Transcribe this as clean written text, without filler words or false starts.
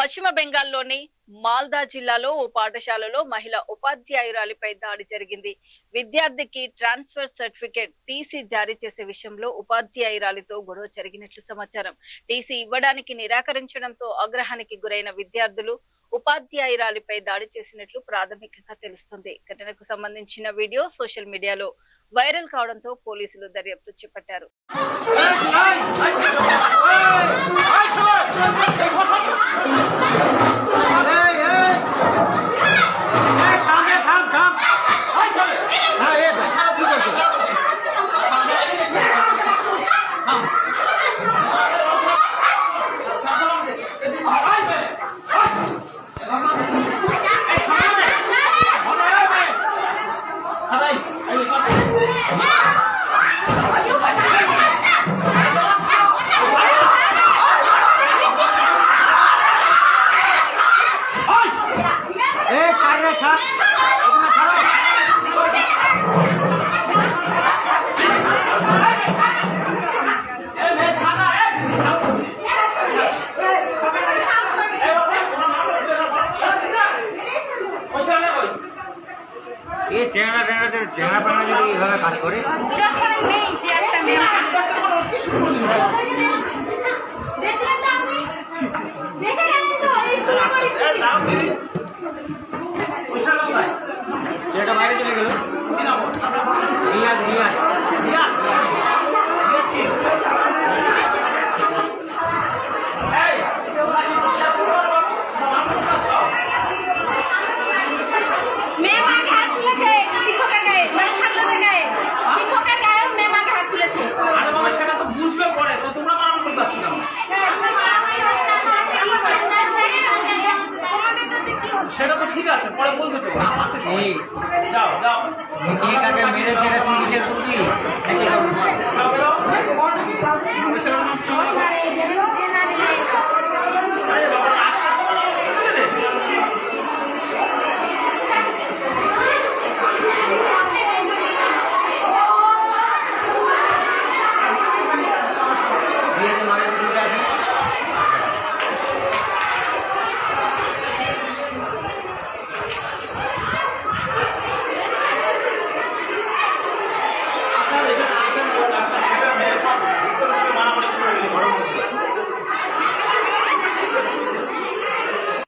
పశ్చిమ బెంగాల్లోని మాల్దా జిల్లాలో ఓ పాఠశాలలో మహిళా ఉపాధ్యాయురాలిపై దాడి జరిగింది. విద్యార్థికి ట్రాన్స్ఫర్ సర్టిఫికేట్ టీసీ జారీ చేసే విషయంలో ఉపాధ్యాయురాలితో గొడవ జరిగినట్లు సమాచారం. టీసీ ఇవ్వడానికి నిరాకరించడంతో ఆగ్రహానికి గురైన విద్యార్థులు ఉపాధ్యాయురాలిపై దాడి చేసినట్లు ప్రాథమికంగా తెలుస్తుంది. ఘటనకు సంబంధించిన వీడియో సోషల్ మీడియాలో వైరల్ కావడంతో పోలీసులు దర్యాప్తు చేపట్టారు. ये चेहरा पड़ना जो ये काट करे এটা বাইরে চলে গেল রিয়াদ রিয়াদ সেটা তো ঠিক আছে, পরে বলবে তো আছে। যাও যাও কে কাকে মেরে সেটা তুই বিচার করবি।